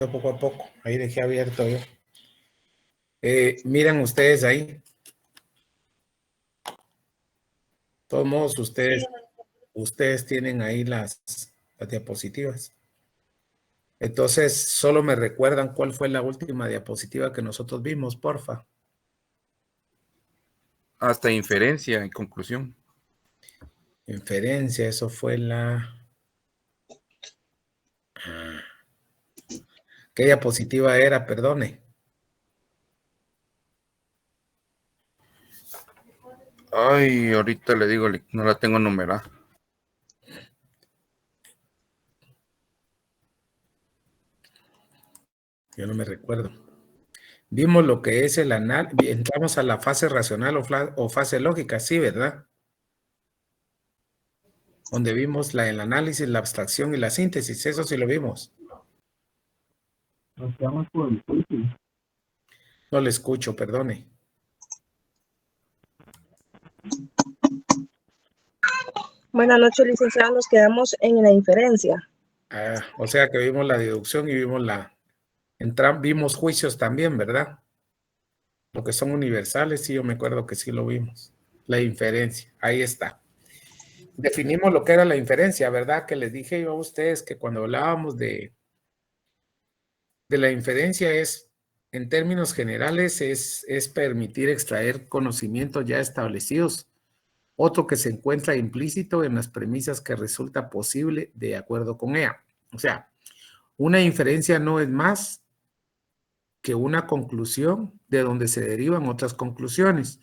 poco a poco. Ahí dejé abierto yo. Miran ustedes ahí. De todos modos, ustedes tienen ahí las diapositivas. Entonces, solo me recuerdan cuál fue la última diapositiva que nosotros vimos, porfa. Hasta inferencia y conclusión. Inferencia, eso fue la... ¿Qué diapositiva era? Perdone. Ay, ahorita le digo, no la tengo numerada. Yo no me recuerdo. Vimos lo que es el análisis, entramos a la fase racional o fase lógica, sí, ¿verdad? Donde vimos el análisis, la abstracción y la síntesis, eso sí lo vimos. Nos quedamos por el juicio. No le escucho, perdone. Buenas noches, licenciado. Nos quedamos en la inferencia. O sea que vimos la deducción y vimos juicios también, ¿verdad? Lo que son universales, sí, yo me acuerdo que sí lo vimos. La inferencia, ahí está. Definimos lo que era la inferencia, ¿verdad? Que les dije yo a ustedes que cuando hablábamos de la inferencia en términos generales, es permitir extraer conocimientos ya establecidos. Otro que se encuentra implícito en las premisas que resulta posible de acuerdo con ella. O sea, una inferencia no es más que una conclusión de donde se derivan otras conclusiones.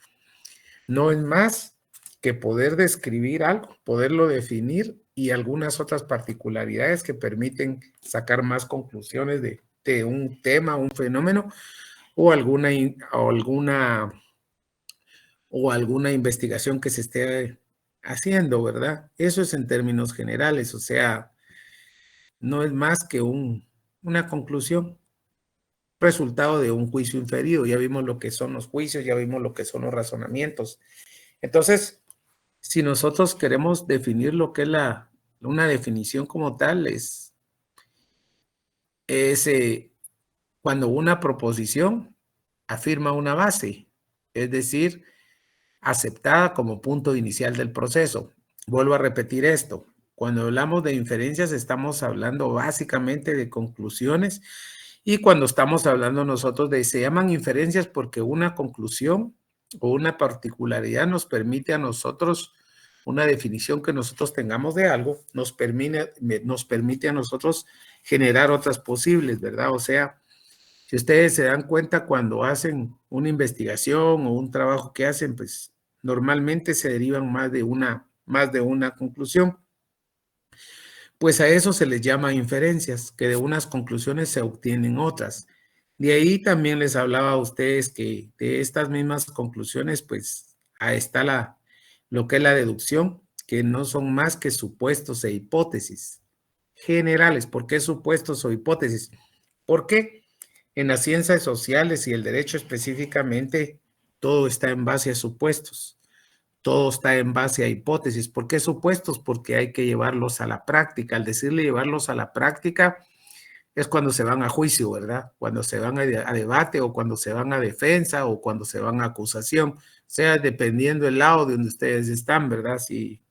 No es más que poder describir algo, poderlo definir y algunas otras particularidades que permiten sacar más conclusiones de un tema, un fenómeno o alguna investigación que se esté haciendo, ¿verdad? Eso es en términos generales, o sea, no es más que una conclusión, resultado de un juicio inferido. Ya vimos lo que son los juicios, ya vimos lo que son los razonamientos. Entonces, si nosotros queremos definir lo que es una definición como tal, es cuando una proposición afirma una base, es decir, aceptada como punto inicial del proceso. Vuelvo a repetir esto. Cuando hablamos de inferencias, estamos hablando básicamente de conclusiones, y cuando estamos hablando nosotros se llaman inferencias porque una conclusión o una particularidad nos permite a nosotros, una definición que nosotros tengamos de algo, nos permite a nosotros generar otras posibles, ¿verdad? O sea, si ustedes se dan cuenta cuando hacen una investigación o un trabajo que hacen, pues normalmente se derivan más de una conclusión. Pues a eso se les llama inferencias, que de unas conclusiones se obtienen otras. De ahí también les hablaba a ustedes que de estas mismas conclusiones, pues ahí está lo que es la deducción, que no son más que supuestos e hipótesis generales. ¿Por qué supuestos o hipótesis? Porque en las ciencias sociales y el derecho específicamente, todo está en base a supuestos. Todo está en base a hipótesis. ¿Por qué supuestos? Porque hay que llevarlos a la práctica. Al decirle llevarlos a la práctica es cuando se van a juicio, ¿verdad? Cuando se van a debate o cuando se van a defensa o cuando se van a acusación. O sea, dependiendo del lado de donde ustedes están, ¿verdad? Si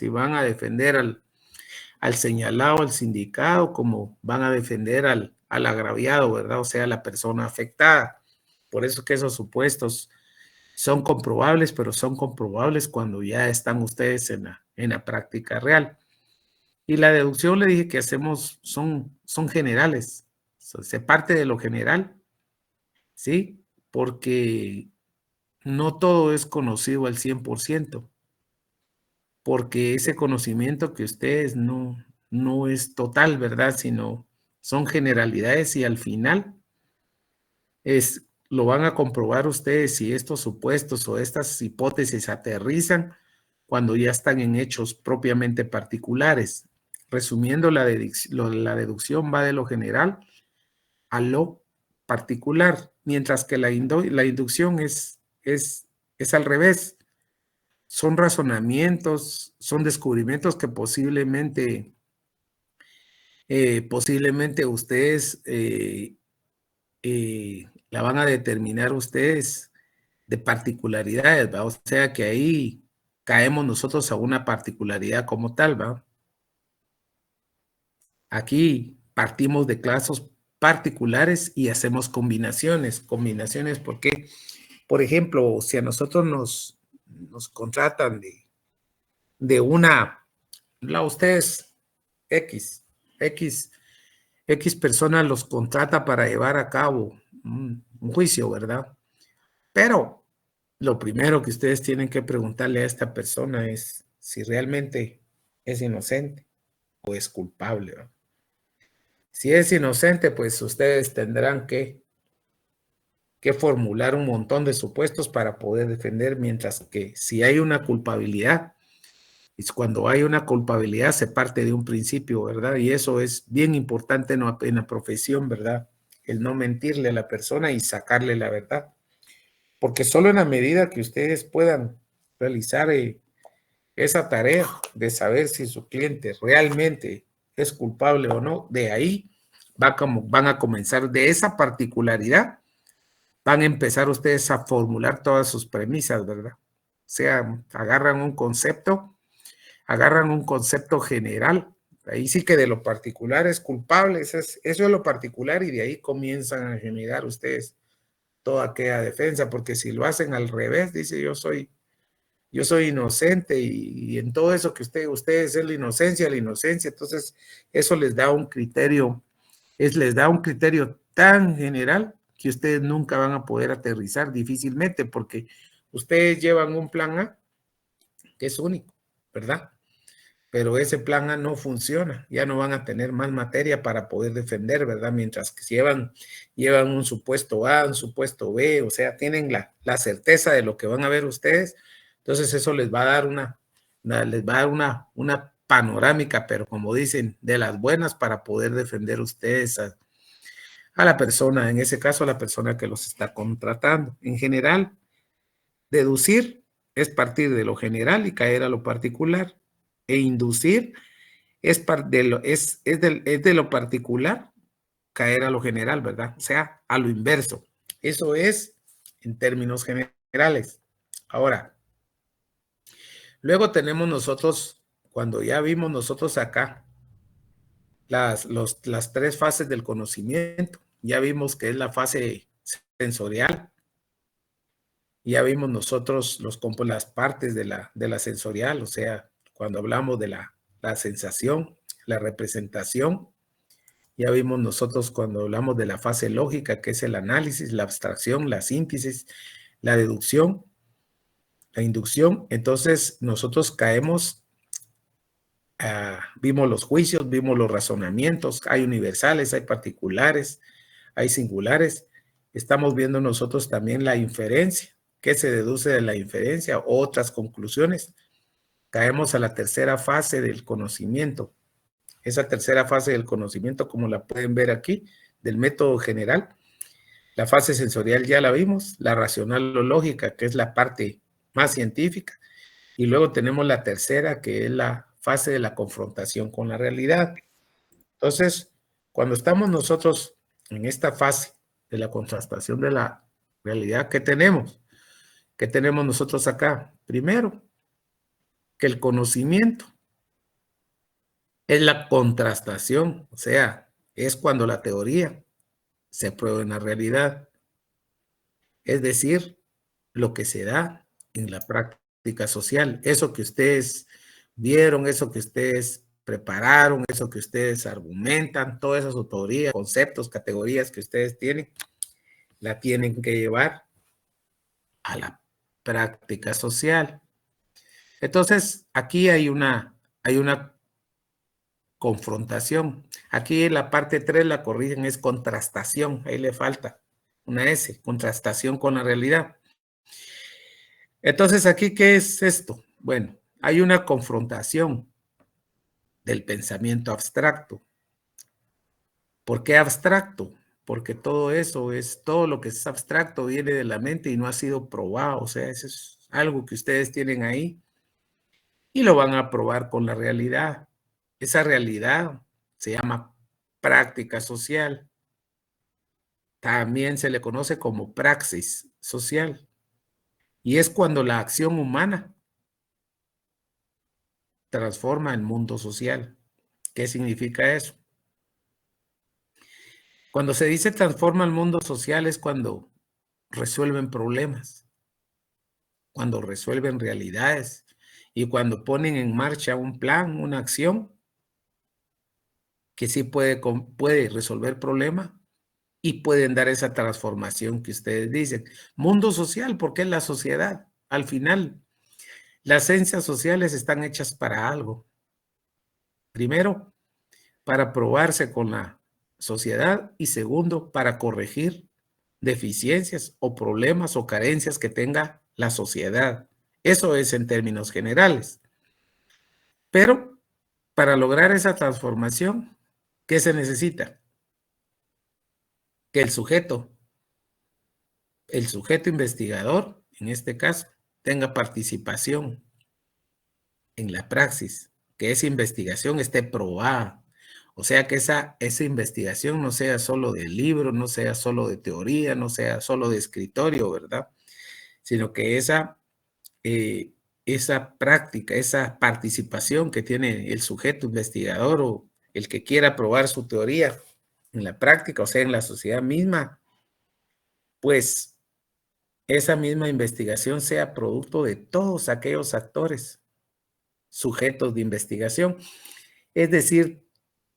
van a defender al señalado, al sindicado, como van a defender al agraviado, ¿verdad? O sea, la persona afectada. Por eso que esos supuestos son comprobables, pero son comprobables cuando ya están ustedes en la práctica real. Y la deducción, le dije que hacemos, son generales. Se parte de lo general, ¿sí? Porque no todo es conocido al 100%, porque ese conocimiento que ustedes no es total, ¿verdad? Sino son generalidades y al final lo van a comprobar ustedes si estos supuestos o estas hipótesis aterrizan cuando ya están en hechos propiamente particulares. Resumiendo, la deducción va de lo general a lo particular, mientras que la inducción es al revés. Son razonamientos, son descubrimientos que posiblemente posiblemente ustedes la van a determinar ustedes de particularidades, ¿va? O sea que ahí caemos nosotros a una particularidad como tal, ¿va? Aquí partimos de casos particulares y hacemos combinaciones. Combinaciones porque, por ejemplo, si a nosotros nos contratan de ustedes, X persona los contrata para llevar a cabo un juicio, ¿verdad? Pero lo primero que ustedes tienen que preguntarle a esta persona es si realmente es inocente o es culpable, ¿verdad? Si es inocente, pues ustedes tendrán que formular un montón de supuestos para poder defender, mientras que si hay una culpabilidad, cuando hay una culpabilidad se parte de un principio, ¿verdad? Y eso es bien importante en la profesión, ¿verdad? El no mentirle a la persona y sacarle la verdad. Porque solo en la medida que ustedes puedan realizar esa tarea de saber si su cliente realmente es culpable o no, de ahí van a comenzar, de esa particularidad, van a empezar ustedes a formular todas sus premisas, ¿verdad? O sea, agarran un concepto general. Ahí sí que de lo particular es culpable, eso es lo particular, y de ahí comienzan a generar ustedes toda aquella defensa, porque si lo hacen al revés, dice yo soy inocente, y en todo eso que ustedes es la inocencia, entonces eso les da un criterio, les da un criterio tan general que ustedes nunca van a poder aterrizar difícilmente, porque ustedes llevan un plan A que es único, ¿verdad? Pero ese plan A no funciona, ya no van a tener más materia para poder defender, ¿verdad? Mientras que llevan un supuesto A, un supuesto B, o sea, tienen la certeza de lo que van a ver ustedes, entonces eso les va a dar una panorámica, pero como dicen, de las buenas para poder defender ustedes a la persona, en ese caso a la persona que los está contratando. En general, deducir es partir de lo general y caer a lo particular, e inducir es de lo particular caer a lo general, ¿verdad? O sea, a lo inverso. Eso es en términos generales. Ahora, luego tenemos nosotros, cuando ya vimos nosotros acá las tres fases del conocimiento, ya vimos que es la fase sensorial, ya vimos nosotros las partes de la sensorial, o sea, cuando hablamos de la sensación, la representación. Ya vimos nosotros cuando hablamos de la fase lógica, que es el análisis, la abstracción, la síntesis, la deducción, la inducción. Entonces nosotros caemos, vimos los juicios, vimos los razonamientos, hay universales, hay particulares, hay singulares. Estamos viendo nosotros también la inferencia, qué se deduce de la inferencia, otras conclusiones. Caemos a la tercera fase del conocimiento. Esa tercera fase del conocimiento, como la pueden ver aquí, del método general. La fase sensorial ya la vimos, la racional o lógica, que es la parte más científica. Y luego tenemos la tercera, que es la fase de la confrontación con la realidad. Entonces, cuando estamos nosotros en esta fase de la contrastación de la realidad, ¿qué tenemos? ¿Qué tenemos nosotros acá? Primero, que el conocimiento es la contrastación, o sea, es cuando la teoría se prueba en la realidad. Es decir, lo que se da en la práctica social. Eso que ustedes vieron, eso que ustedes prepararon, eso que ustedes argumentan, todas esas teorías, conceptos, categorías que ustedes tienen, la tienen que llevar a la práctica social. Entonces, aquí hay una confrontación. Aquí en la parte 3 la corrigen, es contrastación, ahí le falta una S, contrastación con la realidad. Entonces, aquí, ¿qué es esto? Bueno, hay una confrontación del pensamiento abstracto. ¿Por qué abstracto? Porque todo eso todo lo que es abstracto viene de la mente y no ha sido probado. O sea, eso es algo que ustedes tienen ahí y lo van a probar con la realidad. Esa realidad se llama práctica social. También se le conoce como praxis social. Y es cuando la acción humana transforma el mundo social. ¿Qué significa eso? Cuando se dice transforma el mundo social es cuando resuelven problemas, cuando resuelven realidades y cuando ponen en marcha un plan, una acción que sí puede resolver problemas y pueden dar esa transformación que ustedes dicen. Mundo social, porque es la sociedad. Al final, las ciencias sociales están hechas para algo. Primero, para probarse con la sociedad y segundo, para corregir deficiencias o problemas o carencias que tenga la sociedad. Eso es en términos generales. Pero para lograr esa transformación, ¿qué se necesita? Que el sujeto investigador, en este caso, tenga participación en la praxis, que esa investigación esté probada. O sea, que esa investigación no sea solo de libro, no sea solo de teoría, no sea solo de escritorio, ¿verdad? Sino que esa práctica, esa participación que tiene el sujeto investigador o el que quiera probar su teoría en la práctica, o sea, en la sociedad misma, pues esa misma investigación sea producto de todos aquellos actores, sujetos de investigación. Es decir,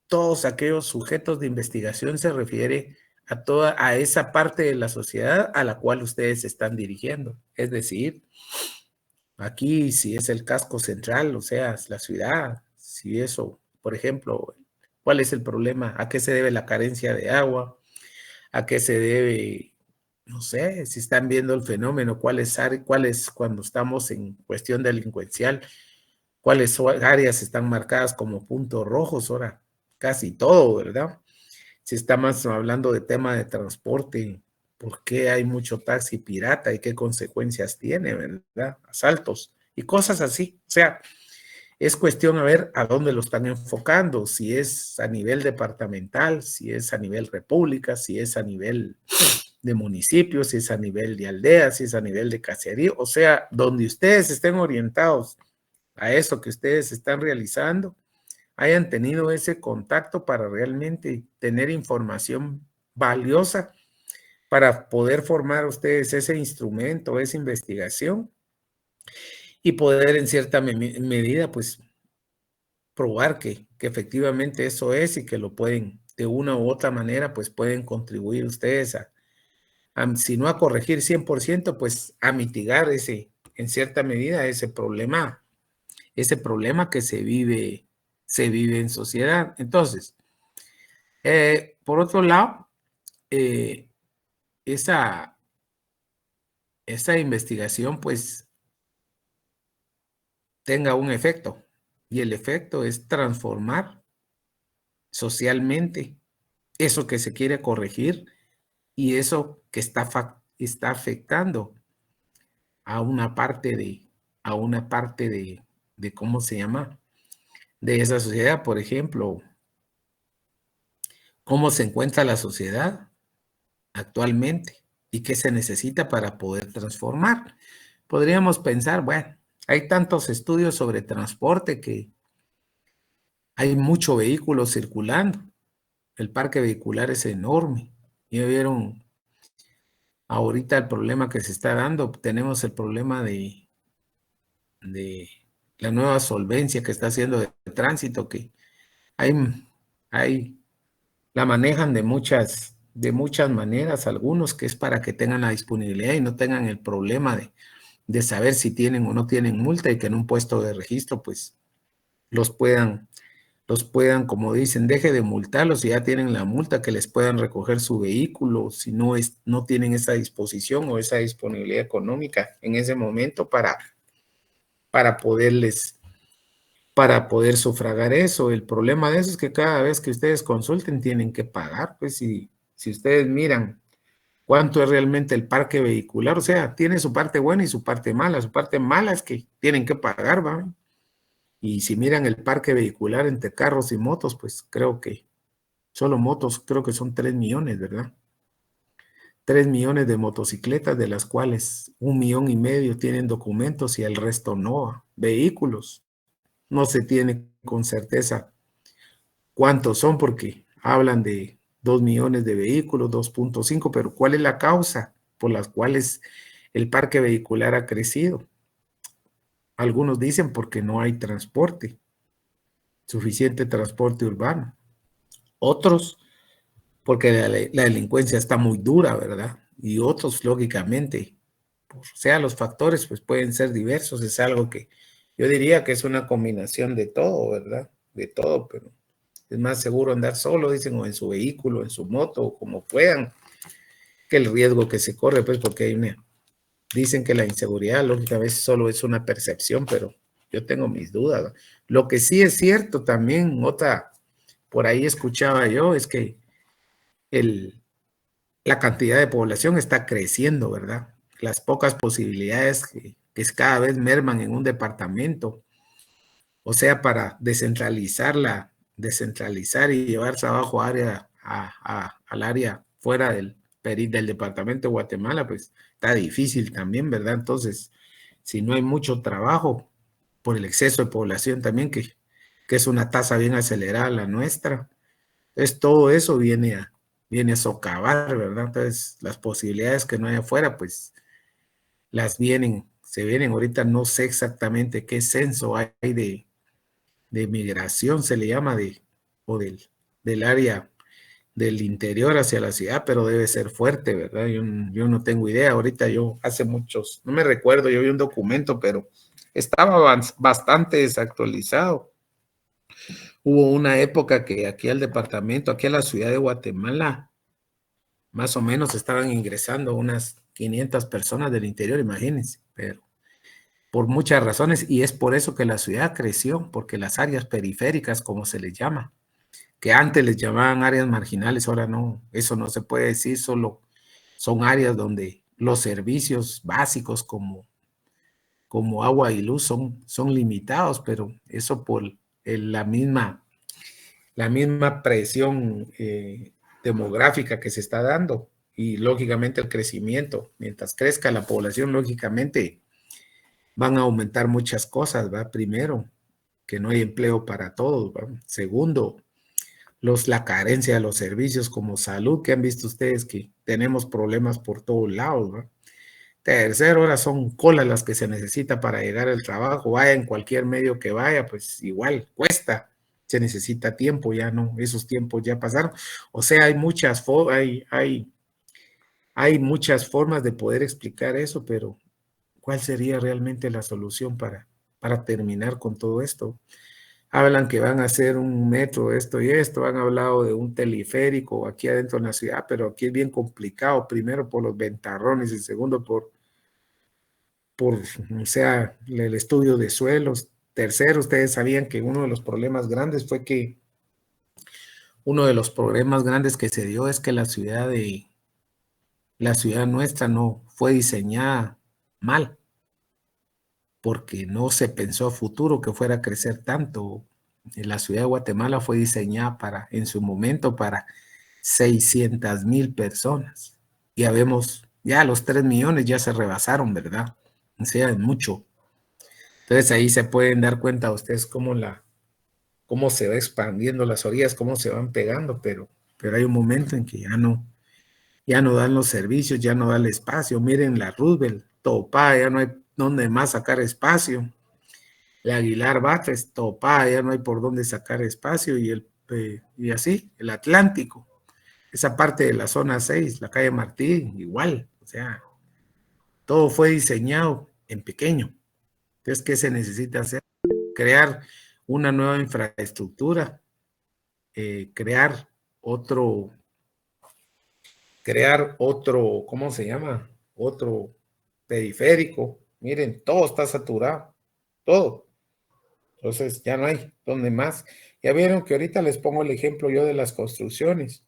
todos aquellos sujetos de investigación se refiere a esa parte de la sociedad a la cual ustedes se están dirigiendo. Es decir, aquí si es el casco central, o sea, es la ciudad, si eso, por ejemplo, ¿cuál es el problema? ¿A qué se debe la carencia de agua? ¿A qué se debe, no sé, si están viendo el fenómeno, cuáles cuando estamos en cuestión delincuencial, cuáles áreas están marcadas como puntos rojos? Ahora, casi todo, ¿verdad? Si estamos hablando de tema de transporte, ¿por qué hay mucho taxi pirata y qué consecuencias tiene, verdad? Asaltos y cosas así. O sea, es cuestión a ver a dónde lo están enfocando, si es a nivel departamental, si es a nivel república, si es a nivel de municipio, si es a nivel de aldea, si es a nivel de caserío. O sea, donde ustedes estén orientados a eso que ustedes están realizando, hayan tenido ese contacto para realmente tener información valiosa para poder formar ustedes ese instrumento, esa investigación y poder en cierta medida pues probar que efectivamente eso es y que lo pueden de una u otra manera pues pueden contribuir ustedes si no a corregir 100%, pues a mitigar en cierta medida ese problema que se vive en sociedad. Entonces, por otro lado, esa investigación pues tenga un efecto y el efecto es transformar socialmente eso que se quiere corregir y eso que está afectando a una parte de ¿cómo se llama? De esa sociedad. Por ejemplo, ¿cómo se encuentra la sociedad actualmente y qué se necesita para poder transformar? Podríamos pensar, bueno, hay tantos estudios sobre transporte que hay mucho vehículo circulando. El parque vehicular es enorme. Ya vieron ahorita el problema que se está dando. Tenemos el problema de la nueva solvencia que está haciendo de tránsito, que hay la manejan de muchas maneras, algunos que es para que tengan la disponibilidad y no tengan el problema de saber si tienen o no tienen multa y que en un puesto de registro pues los puedan, como dicen, deje de multarlos si ya tienen la multa, que les puedan recoger su vehículo si no tienen esa disposición o esa disponibilidad económica en ese momento para poder sufragar eso. El problema de eso es que cada vez que ustedes consulten tienen que pagar, pues si ustedes miran cuánto es realmente el parque vehicular, o sea, tiene su parte buena y su parte mala. Su parte mala es que tienen que pagar, ¿va? Y si miran el parque vehicular entre carros y motos, pues creo que Solo motos creo que son 3 millones, ¿verdad? 3 millones de motocicletas, de las cuales 1,5 millones tienen documentos y el resto no. Vehículos, no se tiene con certeza cuántos son porque hablan de 2 millones de vehículos, 2.5, pero ¿cuál es la causa por las cuales el parque vehicular ha crecido? Algunos dicen porque no hay transporte, suficiente transporte urbano. Otros porque la delincuencia está muy dura, ¿verdad? Y otros, lógicamente, o sea, los factores pues pueden ser diversos, es algo que yo diría que es una combinación de todo, ¿verdad? De todo, pero es más seguro andar solo, dicen, o en su vehículo, en su moto, o como puedan, que el riesgo que se corre, pues porque hay dicen que la inseguridad, lógicamente, solo es una percepción, pero yo tengo mis dudas, ¿no? Lo que sí es cierto también, por ahí escuchaba yo, es que la cantidad de población está creciendo, ¿verdad? Las pocas posibilidades que cada vez merman en un departamento, o sea, para descentralizar y llevar trabajo al área fuera del departamento de Guatemala, pues está difícil también, ¿verdad? Entonces, si no hay mucho trabajo por el exceso de población también, que es una tasa bien acelerada la nuestra, entonces todo eso viene a socavar, ¿verdad? Entonces, las posibilidades que no hay afuera, pues se vienen. Ahorita no sé exactamente qué censo hay de migración, se le llama, o del área del interior hacia la ciudad, pero debe ser fuerte, ¿verdad? Yo no tengo idea. Ahorita hace muchos, no me recuerdo, yo vi un documento, pero estaba bastante desactualizado. Hubo una época que aquí al departamento, aquí a la ciudad de Guatemala, más o menos estaban ingresando unas 500 personas del interior, imagínense, pero por muchas razones, y es por eso que la ciudad creció, porque las áreas periféricas, como se les llama, que antes les llamaban áreas marginales, ahora no, eso no se puede decir, solo son áreas donde los servicios básicos como agua y luz son limitados, pero eso por la misma presión demográfica que se está dando y lógicamente el crecimiento. Mientras crezca la población, lógicamente van a aumentar muchas cosas, ¿va? Primero, que no hay empleo para todos, ¿va? Segundo, la carencia de los servicios como salud, que han visto ustedes que tenemos problemas por todos lados, ¿va? Tercero, ahora son colas las que se necesita para llegar al trabajo, vaya en cualquier medio que vaya, pues igual cuesta, se necesita tiempo, ya no, esos tiempos ya pasaron. O sea, hay muchas formas de poder explicar eso, pero ¿cuál sería realmente la solución para terminar con todo esto? Hablan que van a hacer un metro, esto y esto, han hablado de un teleférico aquí adentro en la ciudad, pero aquí es bien complicado, primero por los ventarrones y segundo por o sea, el estudio de suelos. Tercero, ustedes sabían que uno de los problemas grandes que se dio es que la ciudad nuestra no fue diseñada mal, porque no se pensó a futuro que fuera a crecer tanto. La ciudad de Guatemala fue diseñada en su momento para 600,000 personas. Ya los 3 millones ya se rebasaron, ¿verdad? O sea, es mucho. Entonces ahí se pueden dar cuenta ustedes cómo se va expandiendo las orillas, cómo se van pegando, pero hay un momento en que ya no dan los servicios, ya no da el espacio. Miren la Roosevelt, topada, ya no hay donde más sacar espacio. La Aguilar Batres, topada, ya no hay por dónde sacar espacio, y así, el Atlántico, esa parte de la zona 6, la calle Martín, igual, o sea, todo fue diseñado en pequeño. Entonces, ¿qué se necesita hacer? Crear una nueva infraestructura, crear otro, ¿cómo se llama? Otro periférico. Miren, todo está saturado, todo. Entonces ya no hay donde más. Ya vieron que ahorita les pongo el ejemplo yo de las construcciones.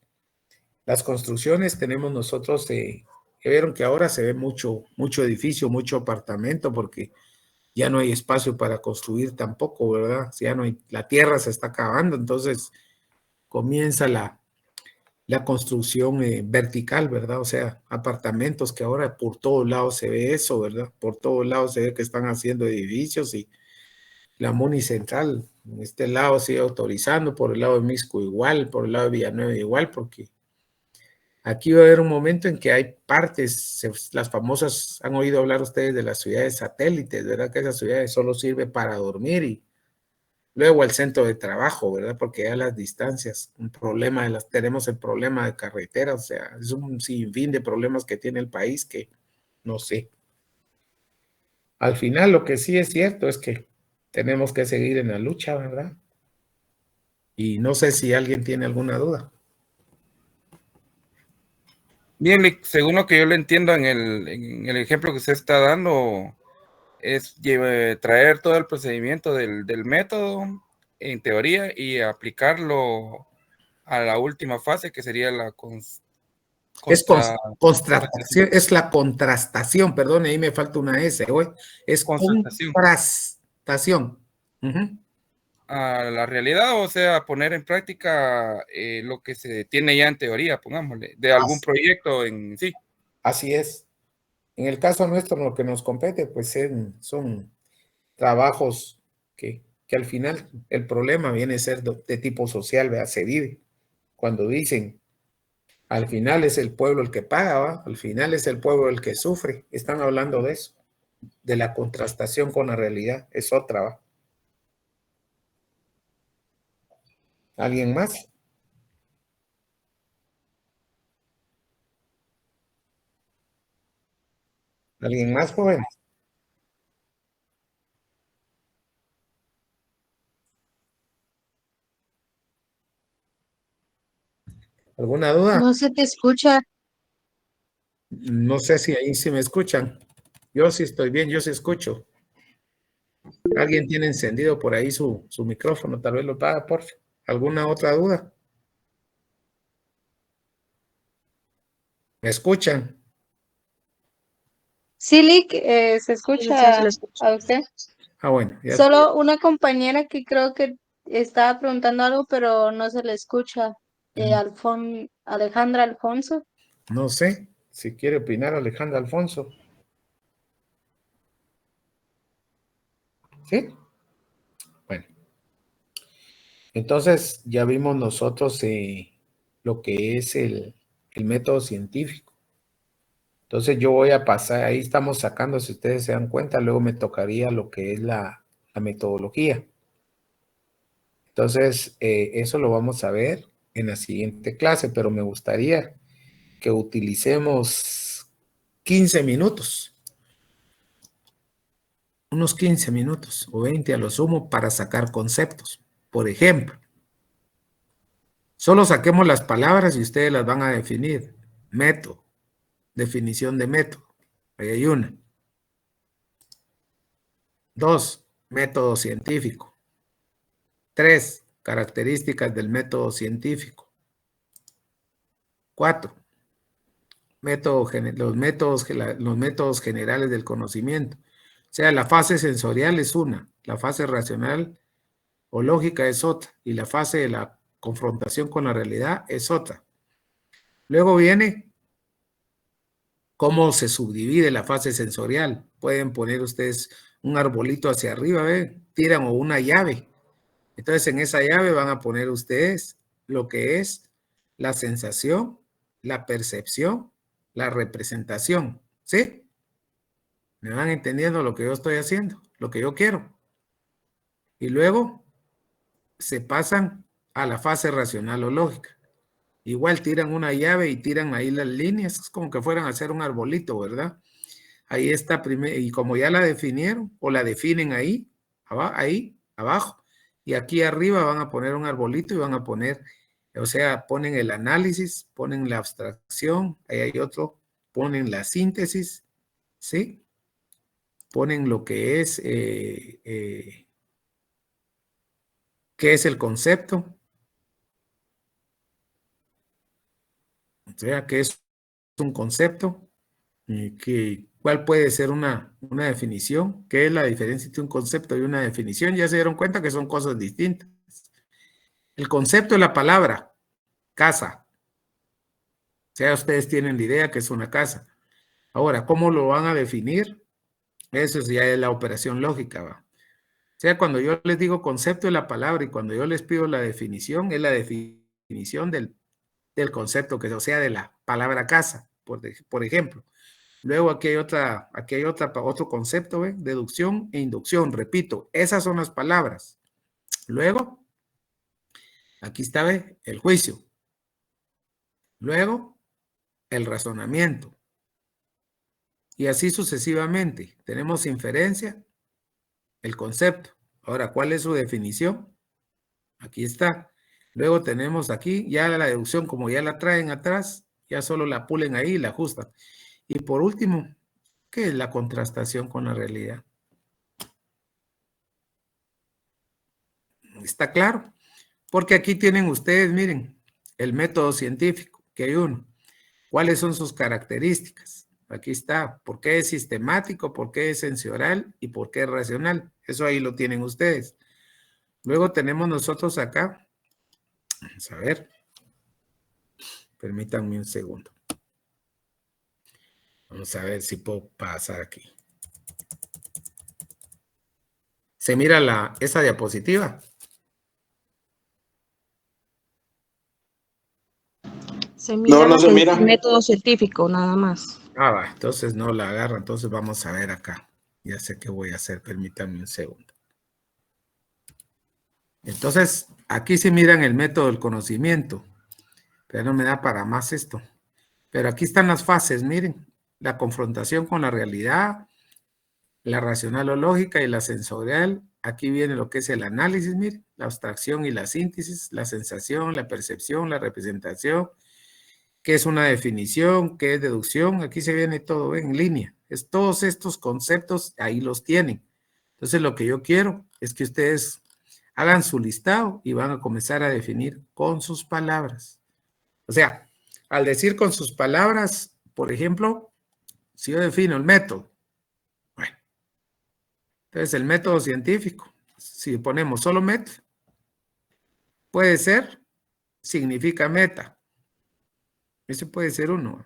Las construcciones tenemos nosotros, ya vieron que ahora se ve mucho edificio, mucho apartamento, porque ya no hay espacio para construir tampoco, ¿verdad? Ya no hay, la tierra se está acabando, entonces comienza la construcción vertical, ¿verdad? O sea, apartamentos que ahora por todos lados se ve eso, ¿verdad? Por todos lados se ve que están haciendo edificios y la Muni Central, en este lado sigue autorizando, por el lado de Misco igual, por el lado de Villanueva igual, porque aquí va a haber un momento en que hay partes, las famosas, han oído hablar ustedes de las ciudades satélites, ¿verdad? Que esas ciudades solo sirven para dormir y luego el centro de trabajo, ¿verdad? Porque ya las distancias, un problema tenemos el problema de carretera, o sea, es un sinfín de problemas que tiene el país que no sé. Al final lo que sí es cierto es que tenemos que seguir en la lucha, ¿verdad? Y no sé si alguien tiene alguna duda. Bien, según lo que yo le entiendo en el ejemplo que usted está dando, es traer todo el procedimiento del método en teoría y aplicarlo a la última fase, que sería la Es contrastación. es la contrastación, perdón, ahí me falta una S, güey. Es contrastación. A la realidad, o sea, poner en práctica lo que se tiene ya en teoría, pongámosle, de algún proyecto en sí. Así es. En el caso nuestro, lo que nos compete, pues son trabajos que al final el problema viene a ser de tipo social, ¿verdad? Se vive. Cuando dicen, al final es el pueblo el que paga, ¿va? Al final es el pueblo el que sufre. Están hablando de eso, de la contrastación con la realidad. Es otra, ¿va? ¿Alguien más? ¿Alguien más, joven? ¿Alguna duda? No se te escucha. No sé si ahí sí me escuchan. Yo sí estoy bien, yo sí escucho. ¿Alguien tiene encendido por ahí su micrófono? Tal vez lo paga, por favor. ¿Alguna otra duda? ¿Me escuchan? Sí, Lick, se Licenciada, se escucha le escucha. a usted. Ah, bueno. Ya Solo una compañera que creo que estaba preguntando algo, pero no se le escucha. Alejandra Alfonso. no sé si quiere opinar Alejandra Alfonso. ¿Sí? Bueno. Entonces ya vimos nosotros lo que es el método científico. Entonces yo voy a pasar, ahí estamos sacando, si ustedes se dan cuenta, luego me tocaría lo que es la metodología. Entonces, eso lo vamos a ver en la siguiente clase, pero me gustaría que utilicemos 15 minutos, unos 15 minutos o 20 a lo sumo para sacar conceptos. Por ejemplo, solo saquemos las palabras y ustedes las van a definir. Método, definición de método. Ahí hay una. 2, método científico. 3, características del método científico. 4, los métodos generales del conocimiento. O sea, la fase sensorial es una, la fase racional o lógica es otra, y la fase de la confrontación con la realidad es otra. Luego viene cómo se subdivide la fase sensorial. Pueden poner ustedes un arbolito hacia arriba, ¿ven? Tiran o una llave. Entonces, en esa llave van a poner ustedes lo que es la sensación, la percepción, la representación, ¿sí? ¿Me van entendiendo lo que yo estoy haciendo? Lo que yo quiero. Y luego se pasan a la fase racional o lógica. Igual tiran una llave y tiran ahí las líneas, es como que fueran a hacer un arbolito, ¿verdad? Ahí está primero, y como ya la definieron, o la definen ahí abajo, y aquí arriba van a poner un arbolito y van a poner, o sea, ponen el análisis, ponen la abstracción, ahí hay otro, ponen la síntesis, ¿sí? Ponen lo que es, ¿qué es el concepto? O sea, ¿qué es un concepto? ¿Cuál puede ser una definición? ¿Qué es la diferencia entre un concepto y una definición? Ya se dieron cuenta que son cosas distintas. El concepto es la palabra, casa. sea, ustedes tienen la idea que es una casa. Ahora, ¿cómo lo van a definir? Eso ya es la operación lógica, ¿va? O sea, cuando yo les digo concepto de la palabra y cuando yo les pido la definición, es la definición del concepto, que o sea, de la palabra casa, por ejemplo. Luego aquí hay otro concepto, ¿ve? Deducción e inducción, repito, esas son las palabras. Luego, aquí está, ¿ve? El juicio. Luego, el razonamiento. Y así sucesivamente. Tenemos inferencia, el concepto. Ahora, ¿cuál es su definición? Aquí está. Luego tenemos aquí ya la deducción, como ya la traen atrás, ya solo la pulen ahí y la ajustan. Y por último, ¿qué es la contrastación con la realidad? ¿Está claro? Porque aquí tienen ustedes, miren, el método científico, que hay uno. ¿Cuáles son sus características? Aquí está. ¿Por qué es sistemático? ¿Por qué es sensorial? ¿Y por qué es racional? Eso ahí lo tienen ustedes. Luego tenemos nosotros acá. Vamos a ver. Permítanme un segundo. Vamos a ver si puedo pasar aquí. ¿Se mira esa diapositiva? Se mira No lo se que mira. dice método científico, nada más. Ah, va, entonces no la agarra. Entonces vamos a ver acá. Ya sé qué voy a hacer. Permítanme un segundo. Entonces, aquí se miran el método del conocimiento. Pero no me da para más esto. Pero aquí están las fases, miren. La confrontación con la realidad, la racional o lógica y la sensorial. Aquí viene lo que es el análisis, miren. La abstracción y la síntesis, la sensación, la percepción, la representación. ¿Qué es una definición? ¿Qué es deducción? Aquí se viene todo en línea. Es todos estos conceptos, ahí los tienen. Entonces, lo que yo quiero es que ustedes hagan su listado y van a comenzar a definir con sus palabras. O sea, al decir con sus palabras, por ejemplo, si yo defino el método, bueno, entonces el método científico, si ponemos solo método, puede ser, significa meta. Ese puede ser uno.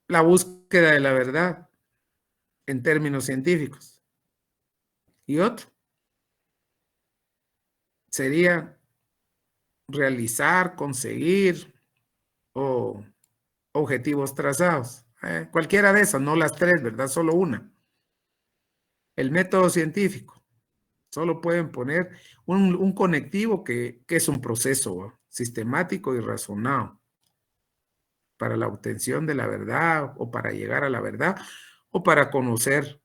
La búsqueda de la verdad en términos científicos. Y otro sería realizar, conseguir o objetivos trazados. Cualquiera de esas, no las tres, ¿verdad? Solo una. El método científico. Solo pueden poner un conectivo que es un proceso, ¿va? Sistemático y razonado para la obtención de la verdad o para llegar a la verdad o para conocer,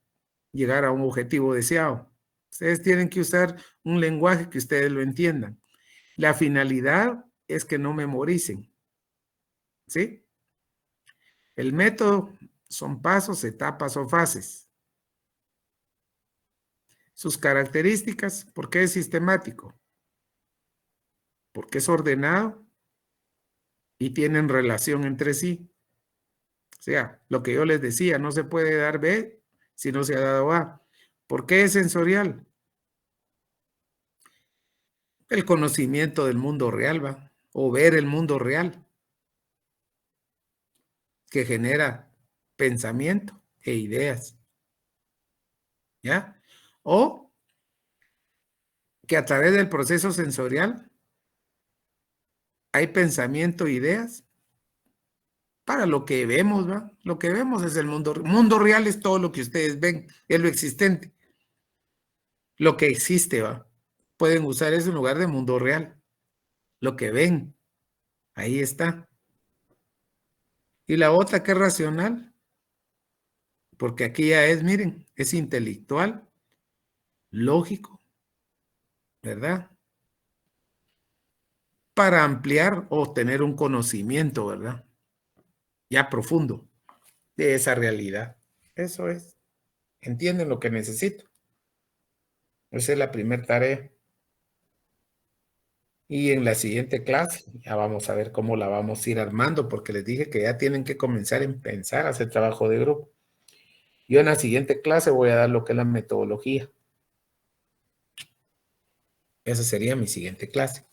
llegar a un objetivo deseado. Ustedes tienen que usar un lenguaje que ustedes lo entiendan. La finalidad es que no memoricen, ¿sí? El método son pasos, etapas o fases. Sus características, ¿por qué es sistemático? Porque es ordenado y tienen relación entre sí. O sea, lo que yo les decía, no se puede dar B si no se ha dado A. ¿Por qué es sensorial? El conocimiento del mundo real, ¿va? O ver el mundo real, que genera pensamiento e ideas, ¿ya? O que a través del proceso sensorial hay pensamiento e ideas para lo que vemos, ¿va? Lo que vemos es el mundo. Mundo real es todo lo que ustedes ven, es lo existente. Lo que existe, ¿va? Pueden usar eso en lugar de mundo real. Lo que ven, ahí está. Y la otra que es racional, porque aquí ya es, miren, es intelectual, lógico, ¿verdad? Para ampliar o tener un conocimiento, ¿verdad? Ya profundo de esa realidad. Eso es. ¿Entienden lo que necesito? Esa es la primera tarea. Y en la siguiente clase ya vamos a ver cómo la vamos a ir armando, porque les dije que ya tienen que comenzar a pensar, a hacer trabajo de grupo. Yo en la siguiente clase voy a dar lo que es la metodología. Esa sería mi siguiente clase.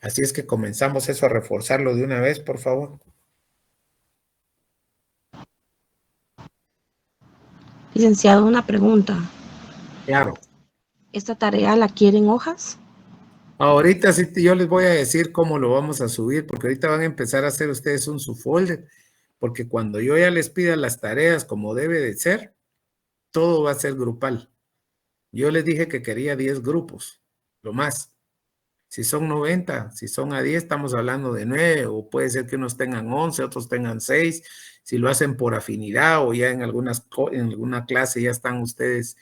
Así es que comenzamos eso a reforzarlo de una vez, por favor. Licenciado, una pregunta. Claro. ¿Esta tarea la quieren hojas? Ahorita sí yo les voy a decir cómo lo vamos a subir, porque ahorita van a empezar a hacer ustedes un subfolder, porque cuando yo ya les pida las tareas como debe de ser, todo va a ser grupal. Yo les dije que quería 10 grupos, lo más. Si son 90, si son a 10, estamos hablando de 9, o puede ser que unos tengan 11, otros tengan 6. Si lo hacen por afinidad o ya en alguna clase ya están ustedes,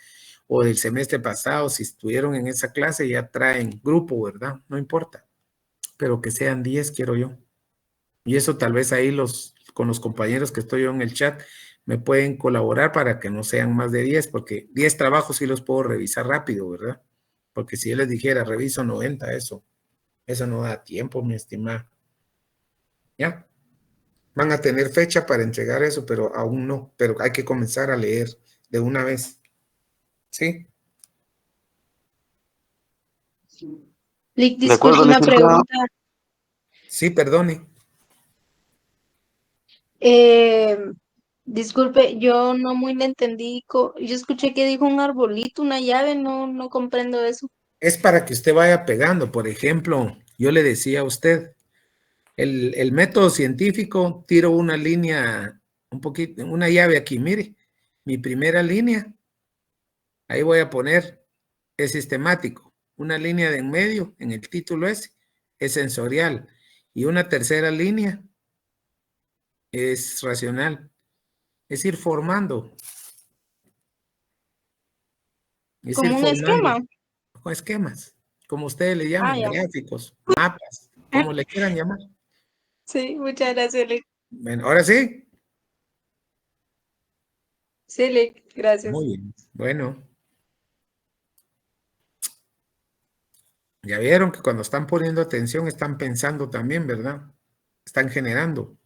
o del semestre pasado, si estuvieron en esa clase ya traen grupo, ¿verdad? No importa, pero que sean 10 quiero yo. Y eso tal vez ahí con los compañeros que estoy yo en el chat me pueden colaborar para que no sean más de 10, porque 10 trabajos sí los puedo revisar rápido, ¿verdad? Porque si yo les dijera, reviso 90, eso no da tiempo, mi estimada. ¿Ya? Van a tener fecha para entregar eso, pero aún no. Pero hay que comenzar a leer de una vez. ¿Sí? Lick, De acuerdo, disculpe una licenciado. pregunta. Sí, perdone. Eh, disculpe, yo no muy le entendí. Yo escuché que dijo un arbolito, una llave, no comprendo eso. Es para que usted vaya pegando. Por ejemplo, yo le decía a usted, el método científico, tiro una línea, un poquito, una llave aquí, mire. Mi primera línea, ahí voy a poner, es sistemático. Una línea de en medio, en el título ese, es sensorial. Y una tercera línea es racional. Es ir formando. Es ir Como un formando esquema. con esquemas, como ustedes le Ah, llamen, ya. gráficos, mapas, como le quieran llamar. Sí, muchas gracias, Lick. Bueno, ahora sí. Sí, Lick, gracias. Muy bien. Bueno, ya vieron que cuando están poniendo atención están pensando también, ¿verdad? Están generando.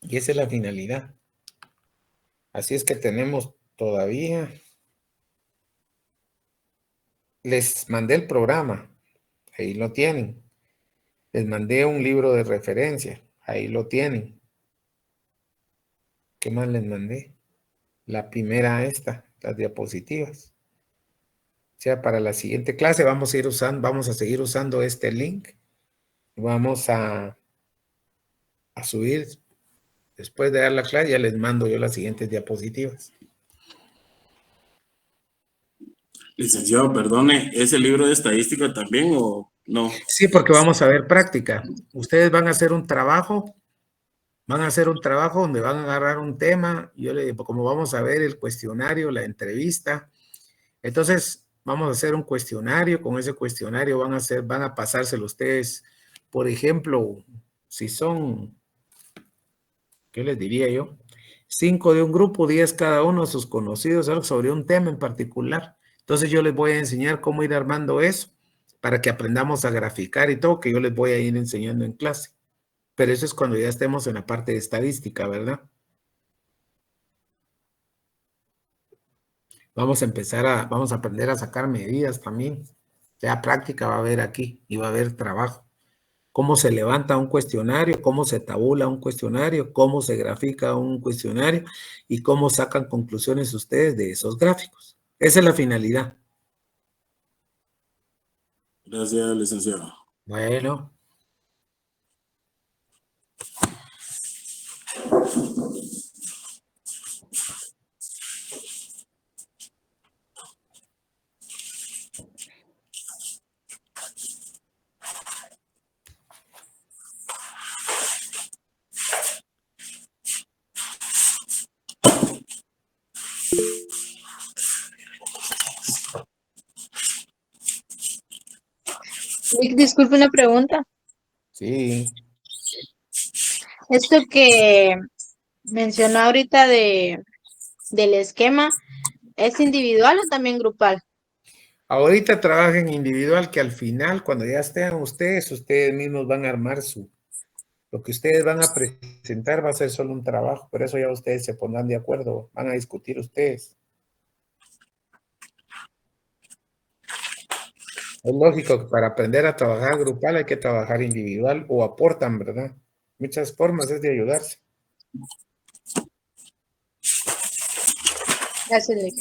Y esa es la finalidad. Así es que tenemos todavía. Les mandé el programa. Ahí lo tienen. Les mandé un libro de referencia. Ahí lo tienen. ¿Qué más les mandé? La primera esta, las diapositivas. O sea, para la siguiente clase vamos a seguir usando este link. Vamos a subir, después de dar la clase, ya les mando yo las siguientes diapositivas. Licenciado, perdone, ¿es el libro de estadística también o no? Sí, porque vamos a ver práctica. Ustedes van a hacer un trabajo donde van a agarrar un tema, como vamos a ver el cuestionario, la entrevista, entonces vamos a hacer un cuestionario, con ese cuestionario van a pasárselo ustedes, por ejemplo, si son, ¿qué les diría yo? 5 de un grupo, 10 cada uno de sus conocidos, algo sobre un tema en particular. Entonces yo les voy a enseñar cómo ir armando eso para que aprendamos a graficar y todo, que yo les voy a ir enseñando en clase. Pero eso es cuando ya estemos en la parte de estadística, ¿verdad? Vamos a aprender a sacar medidas también. Ya práctica va a haber aquí y va a haber trabajo. Cómo se levanta un cuestionario, cómo se tabula un cuestionario, cómo se grafica un cuestionario y cómo sacan conclusiones ustedes de esos gráficos. Esa es la finalidad. Gracias, licenciado. Bueno. Lick, disculpe una pregunta. Sí. Esto que mencionó ahorita del esquema, ¿es individual o también grupal? Ahorita trabajen individual, que al final, cuando ya estén ustedes mismos van a armar lo que ustedes van a presentar va a ser solo un trabajo, pero eso ya ustedes se pondrán de acuerdo, van a discutir ustedes. Es lógico que para aprender a trabajar grupal hay que trabajar individual o aportan, ¿verdad? Muchas formas es de ayudarse. Gracias, Lic.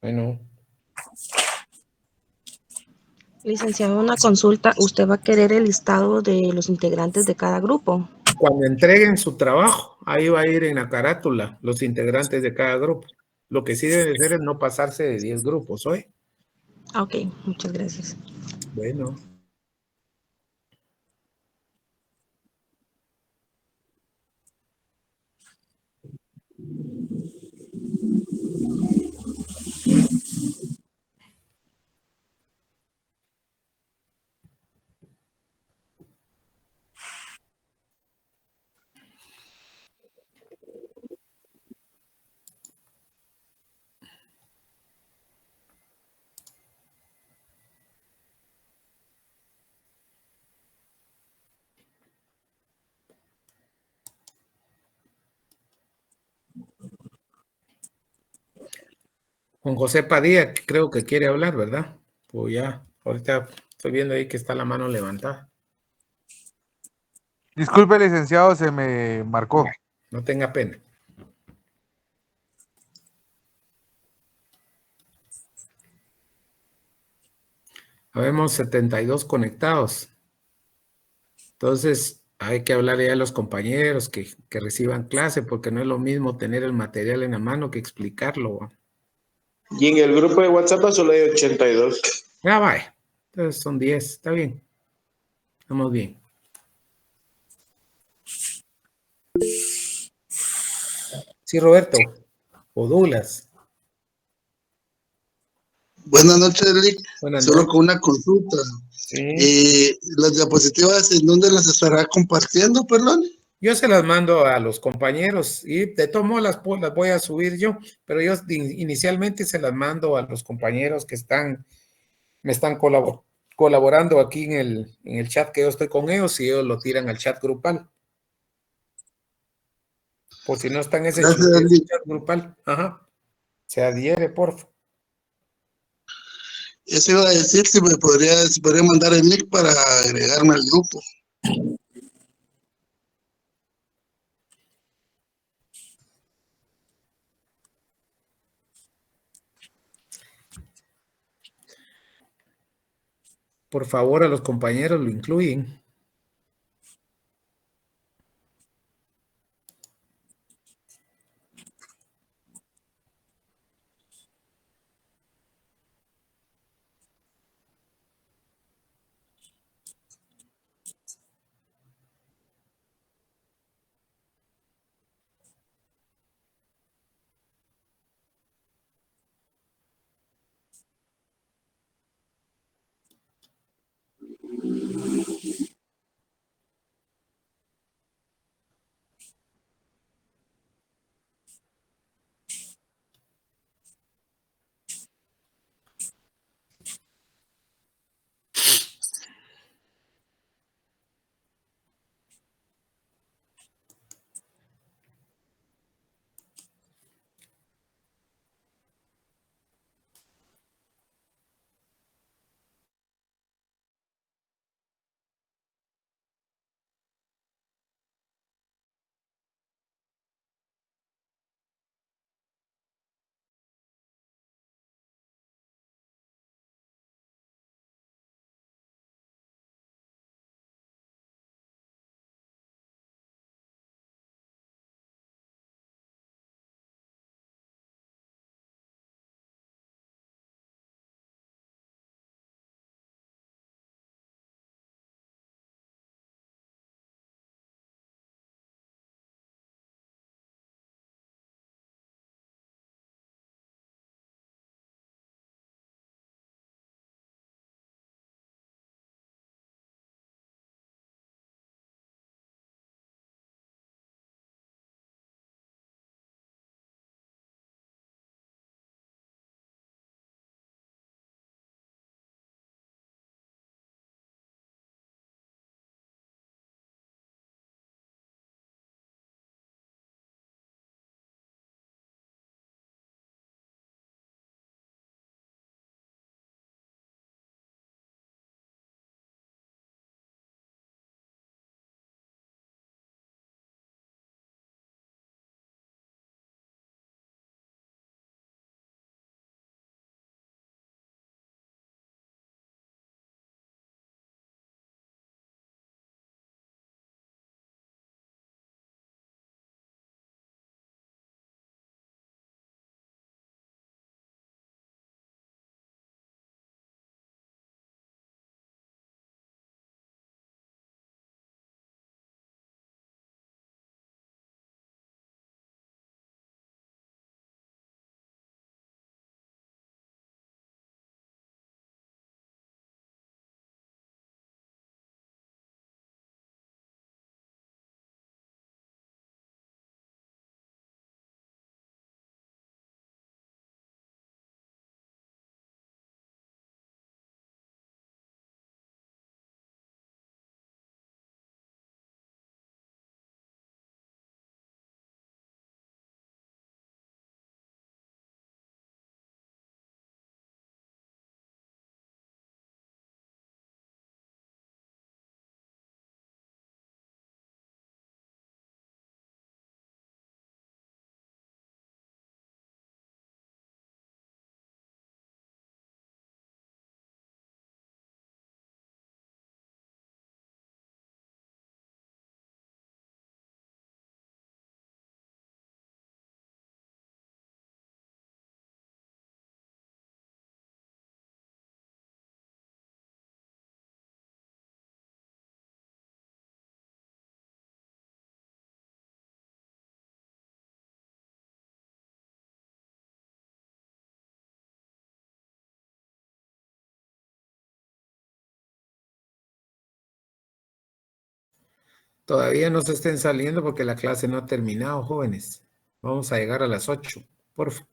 Bueno, Licenciado, una consulta. ¿Usted va a querer el listado de los integrantes de cada grupo? cuando entreguen su trabajo, ahí va a ir en la carátula los integrantes de cada grupo. Lo que sí debe hacer es no pasarse de 10 grupos hoy. Ah, ok, muchas gracias. Bueno, Juan José Padilla, creo que quiere hablar, ¿verdad? Pues ya, ahorita estoy viendo ahí que está la mano levantada. Disculpe, licenciado, se me marcó. No tenga pena. Habemos 72 conectados. Entonces, hay que hablar ya a los compañeros que reciban clase, porque no es lo mismo tener el material en la mano que explicarlo. ¿Va? Y en el grupo de WhatsApp solo hay 82. Ya vaya. Entonces son 10. Está bien. Estamos bien. Sí, Roberto. O Douglas. Buenas noches, Lic. Buenas Solo noches. con una consulta. Sí. Las diapositivas, ¿en dónde las estará compartiendo, perdón? Yo se las mando a los compañeros y de todos modos las voy a subir yo, pero yo inicialmente se las mando a los compañeros que me están colaborando aquí en el chat que yo estoy con ellos y ellos lo tiran al chat grupal. Por si no está en ese Gracias, Lic. chat grupal. Ajá. Se adhiere, por favor. Eso iba a decir si si podría mandar el link para agregarme al grupo. Por favor, a los compañeros lo incluyen. Todavía no se estén saliendo porque la clase no ha terminado, jóvenes. Vamos a llegar a las 8, por favor.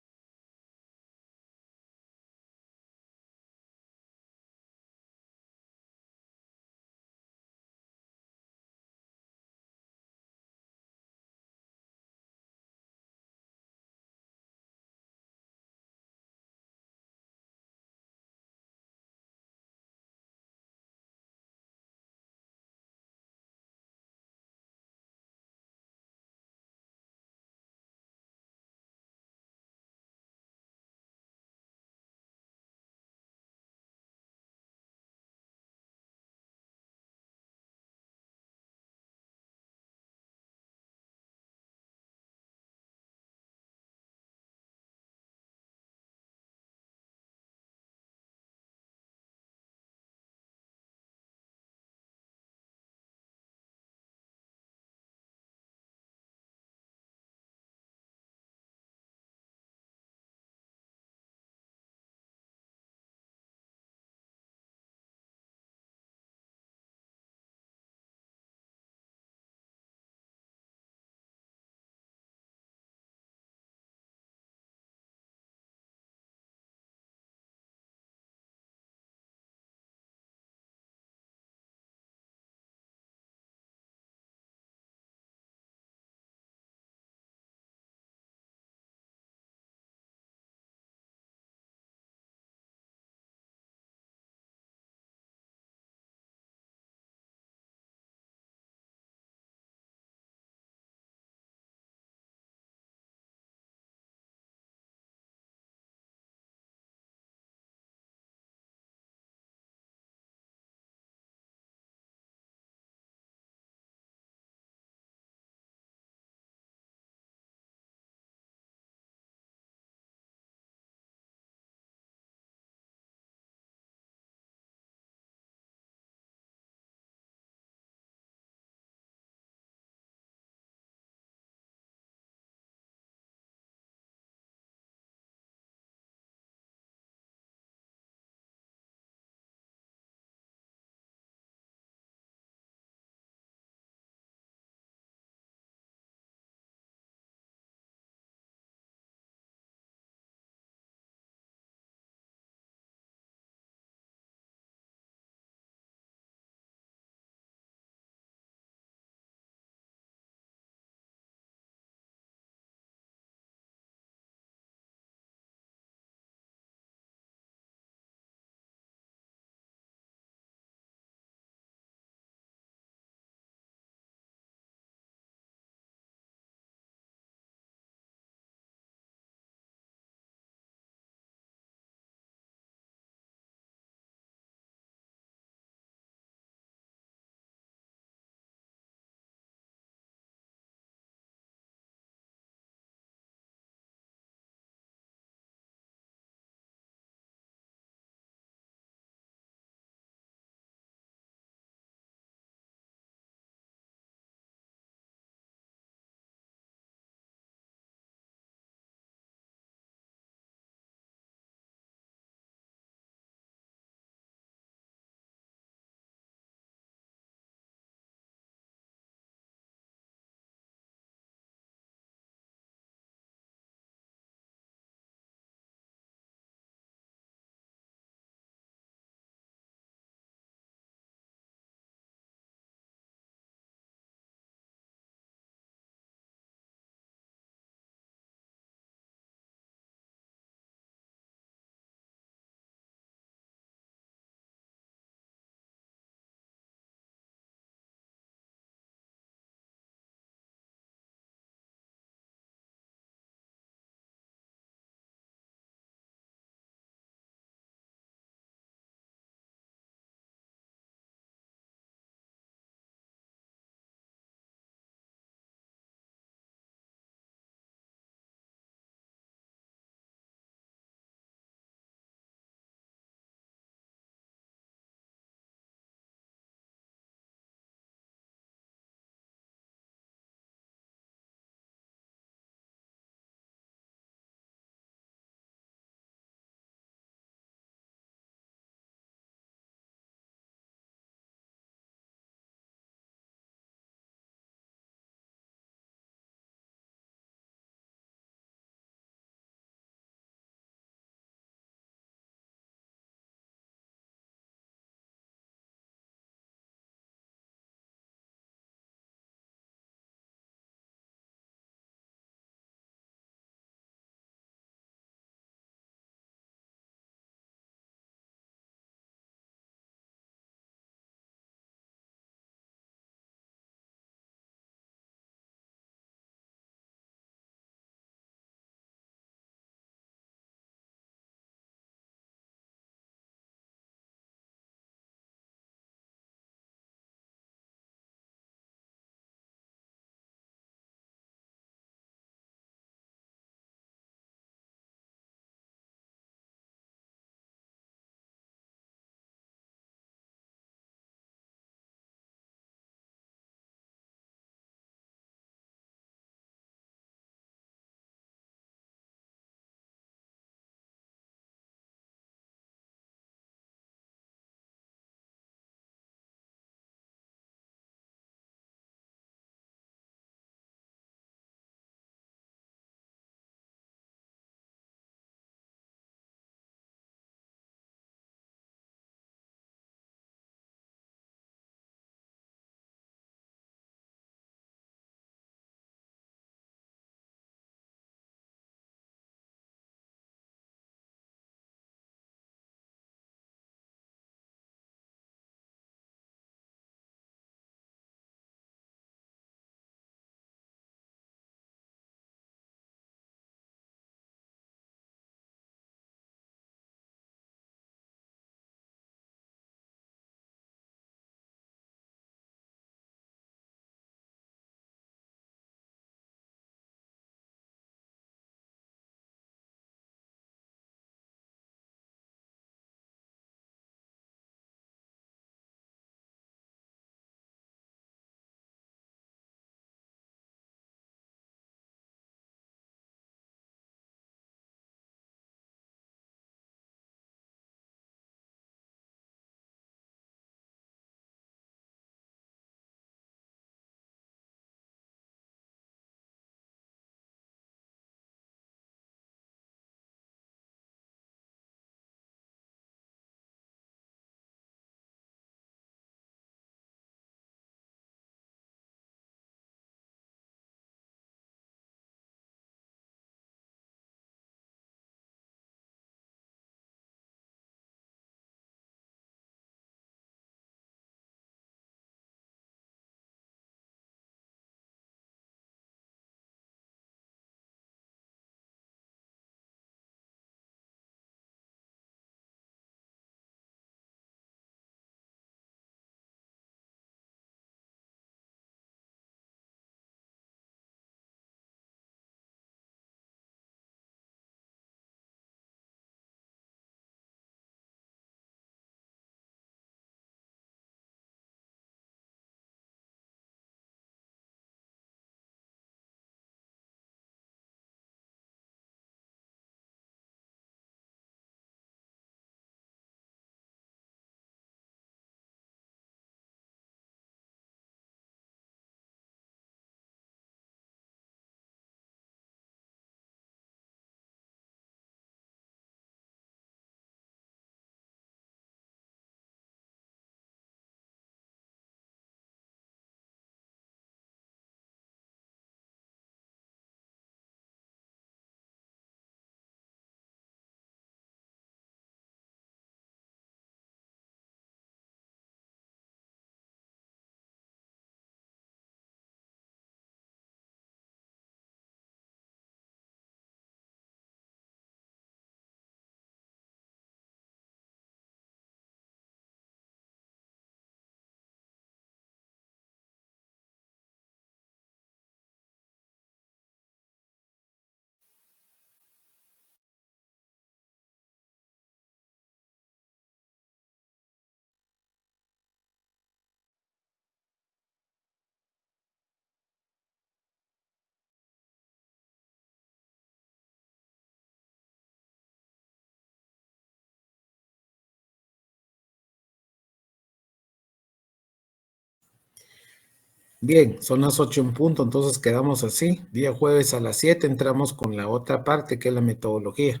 Bien, son las 8 en punto, entonces quedamos así. Día jueves a las 7 entramos con la otra parte que es la metodología.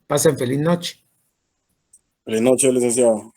Pasen feliz noche. Feliz noche, licenciado.